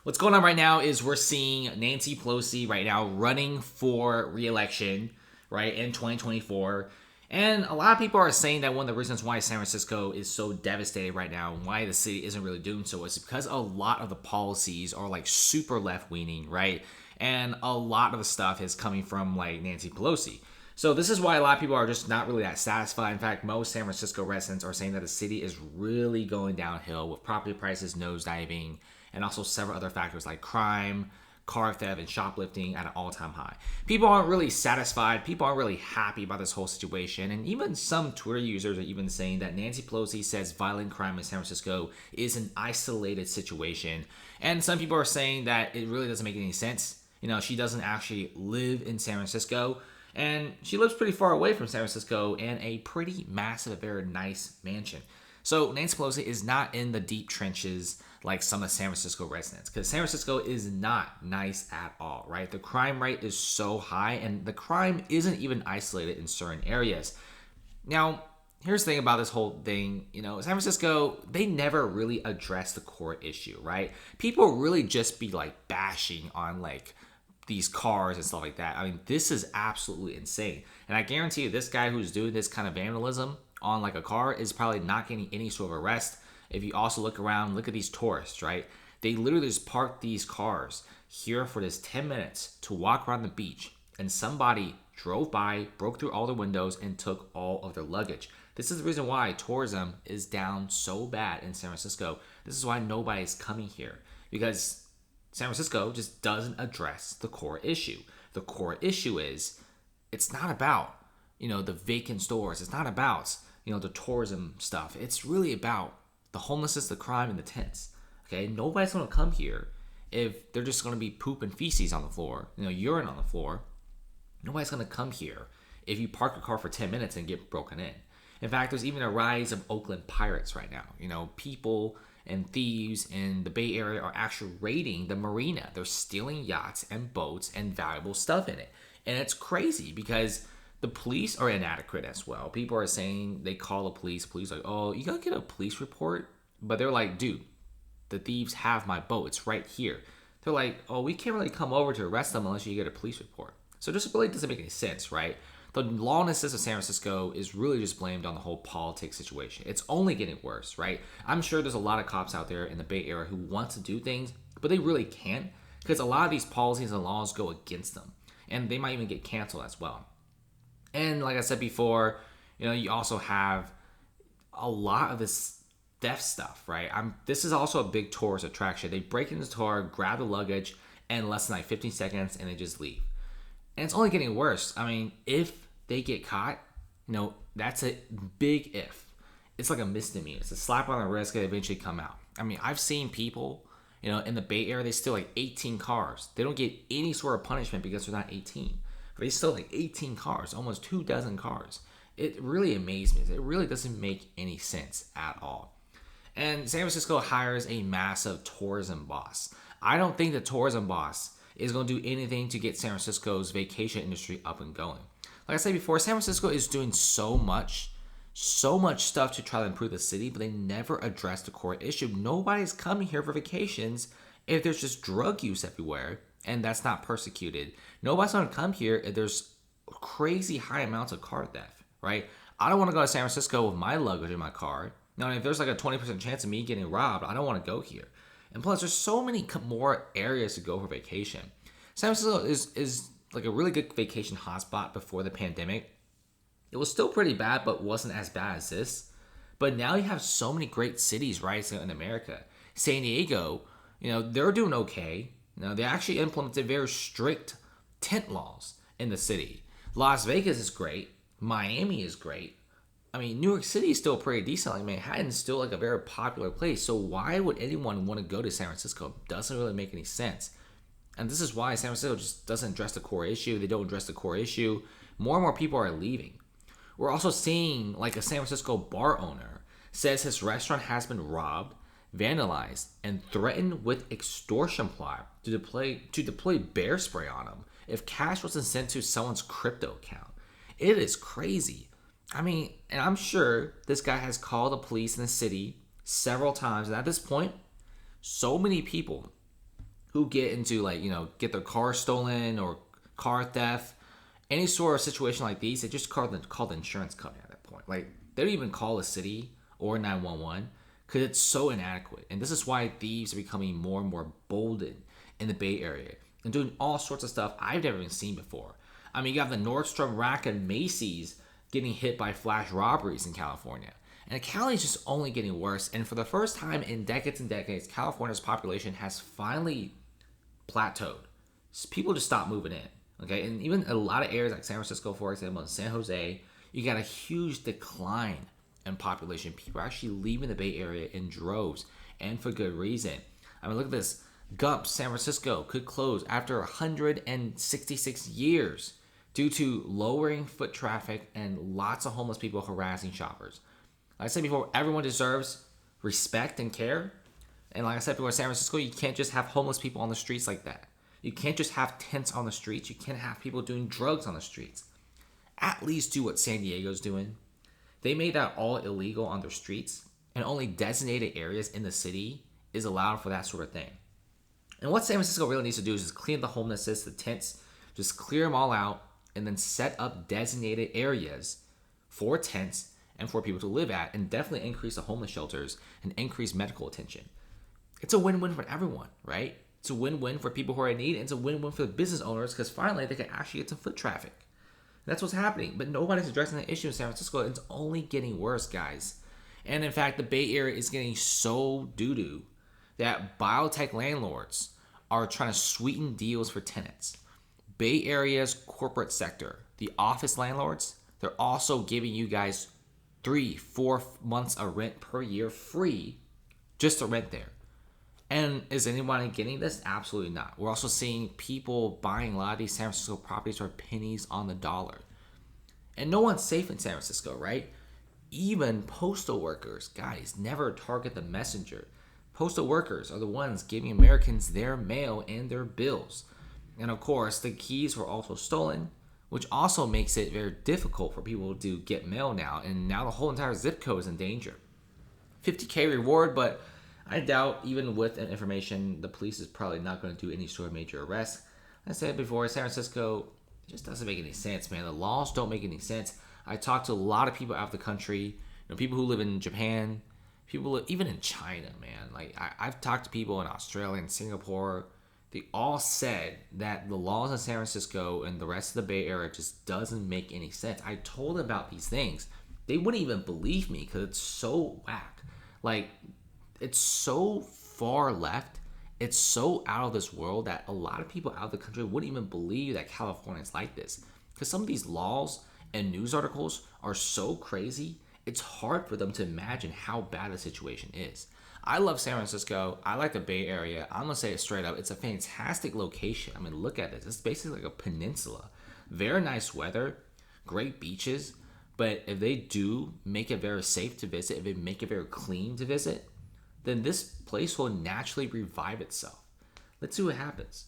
What's going on right now is we're seeing Nancy Pelosi right now running for re-election, right, in 2024. And a lot of people are saying that one of the reasons why San Francisco is so devastated right now and why the city isn't really doing so is because a lot of the policies are like super left-leaning, right? And a lot of the stuff is coming from like Nancy Pelosi. So this is why a lot of people are just not really that satisfied. In fact, most San Francisco residents are saying that the city is really going downhill with property prices nosediving and also several other factors like crime, car theft, and shoplifting at an all-time high. People aren't really satisfied. People aren't really happy about this whole situation. And even some Twitter users are even saying that Nancy Pelosi says violent crime in San Francisco is an isolated situation. And some people are saying that it really doesn't make any sense. You know, she doesn't actually live in San Francisco. And she lives pretty far away from San Francisco in a pretty massive, very nice mansion. So Nancy Pelosi is not in the deep trenches like some of San Francisco residents, because San Francisco is not nice at all, right? The crime rate is so high, and the crime isn't even isolated in certain areas. Now, here's the thing about this whole thing, San Francisco, they never really address the core issue, right? People really just be like bashing on like these cars and stuff like that. I mean, this is absolutely insane. And I guarantee you this guy who's doing this kind of vandalism on like a car is probably not getting any sort of arrest. If you also look around, look at these tourists, right? They literally just parked these cars here for this 10 minutes to walk around the beach, and somebody drove by, broke through all the windows, and took all of their luggage. This is the reason why tourism is down so bad in San Francisco. This is why nobody's coming here, because San Francisco just doesn't address the core issue. The core issue is it's not about, the vacant stores. It's not about, the tourism stuff. It's really about the homelessness, the crime, and the tents. Okay, nobody's gonna come here if they're just gonna be poop and feces on the floor, urine on the floor. Nobody's gonna come here if you park a car for 10 minutes and get broken in. In fact, there's even a rise of Oakland pirates right now. People and thieves in the Bay Area are actually raiding the marina. They're stealing yachts and boats and valuable stuff in it. And it's crazy because the police are inadequate as well. People are saying they call the police. Police are like, oh, you gotta get a police report. But they're like, dude, the thieves have my boat. It's right here. They're like, oh, we can't really come over to arrest them unless you get a police report. So this really doesn't make any sense, right? The lawlessness of San Francisco is really just blamed on the whole politics situation. It's only getting worse, right? I'm sure there's a lot of cops out there in the Bay Area who want to do things, but they really can't because a lot of these policies and laws go against them. And they might even get canceled as well. And like I said before, you also have a lot of this theft stuff, right? This is also a big tourist attraction. They break into the tour, grab the luggage, and less than like 15 seconds, and they just leave. And it's only getting worse. I mean, if they get caught, that's a big if. It's like a misdemeanor. It's a slap on the wrist. They eventually come out. I mean, I've seen people, in the Bay Area, they steal like 18 cars. They don't get any sort of punishment because they're not 18. They stole like 18 cars, almost 24 cars. It really amazed me. It really doesn't make any sense at all. And San Francisco hires a massive tourism boss. I don't think the tourism boss is going to do anything to get San Francisco's vacation industry up and going. Like I said before, San Francisco is doing so much stuff to try to improve the city, but they never address the core issue. Nobody's coming here for vacations if there's just drug use everywhere and that's not persecuted. Nobody's going to come here if there's crazy high amounts of car theft, right? I don't want to go to San Francisco with my luggage in my car. If there's like a 20% chance of me getting robbed, I don't want to go here. And plus, there's so many more areas to go for vacation. San Francisco is like a really good vacation hotspot before the pandemic. It was still pretty bad, but wasn't as bad as this. But now you have so many great cities rising in America. San Diego, they're doing okay. They actually implemented very strict tent laws in the city. Las Vegas is great. Miami is great. I mean, New York City is still pretty decent. Like Manhattan's still like a very popular place. So why would anyone want to go to San Francisco? It doesn't really make any sense. And this is why San Francisco just doesn't address the core issue. They don't address the core issue. More and more people are leaving. We're also seeing like a San Francisco bar owner says his restaurant has been robbed, vandalized, and threatened with extortion plot to deploy bear spray on him if cash wasn't sent to someone's crypto account. It is crazy. I mean, and I'm sure this guy has called the police in the city several times. And at this point, so many people who get into like, get their car stolen or car theft, any sort of situation like these, they just call the insurance company at that point. Like, they don't even call the city or 911 because it's so inadequate. And this is why thieves are becoming more and more bolden in the Bay Area and doing all sorts of stuff I've never even seen before. I mean, you have the Nordstrom Rack and Macy's getting hit by flash robberies in California. And Cali is just only getting worse. And for the first time in decades and decades, California's population has finally plateaued. People just stopped moving in. Okay, and even a lot of areas like San Francisco, for example, and San Jose, you got a huge decline in population. People are actually leaving the Bay Area in droves, and for good reason. I mean, look at this. Gump, San Francisco could close after 166 years due to lowering foot traffic and lots of homeless people harassing shoppers. Like I said before, everyone deserves respect and care. And like I said before, San Francisco, you can't just have homeless people on the streets like that. You can't just have tents on the streets. You can't have people doing drugs on the streets. At least do what San Diego's doing. They made that all illegal on their streets, and only designated areas in the city is allowed for that sort of thing. And what San Francisco really needs to do is just clean the homelessness, the tents, just clear them all out, and then set up designated areas for tents and for people to live at, and definitely increase the homeless shelters and increase medical attention. It's a win-win for everyone, right? It's a win-win for people who are in need, and it's a win-win for the business owners because finally they can actually get some foot traffic. That's what's happening, but nobody's addressing the issue in San Francisco. It's only getting worse, guys. And in fact, the Bay Area is getting so doo-doo that biotech landlords are trying to sweeten deals for tenants. Bay Area's corporate sector, the office landlords, they're also giving you guys 3-4 months of rent per year free just to rent there. And is anyone getting this? Absolutely not. We're also seeing people buying a lot of these San Francisco properties for pennies on the dollar. And no one's safe in San Francisco, right? Even postal workers, guys, never target the messenger. Postal workers are the ones giving Americans their mail and their bills. And of course, the keys were also stolen, which also makes it very difficult for people to get mail now. And now the whole entire zip code is in danger. $50K reward, but I doubt even with that information, the police is probably not going to do any sort of major arrest. I said before, San Francisco just doesn't make any sense, man. The laws don't make any sense. I talked to a lot of people out of the country, people who live in Japan, people even in China, man. Like I've talked to people in Australia and Singapore. They all said that the laws in San Francisco and the rest of the Bay Area just doesn't make any sense. I told them about these things. They wouldn't even believe me because it's so whack. Like, it's so far left, it's so out of this world that a lot of people out of the country wouldn't even believe that California is like this. Because some of these laws and news articles are so crazy, it's hard for them to imagine how bad the situation is. I love San Francisco. I like the Bay Area. I'm going to say it straight up. It's a fantastic location. I mean, look at this. It's basically like a peninsula. Very nice weather, great beaches. But if they do make it very safe to visit, if they make it very clean to visit, then this place will naturally revive itself. Let's see what happens.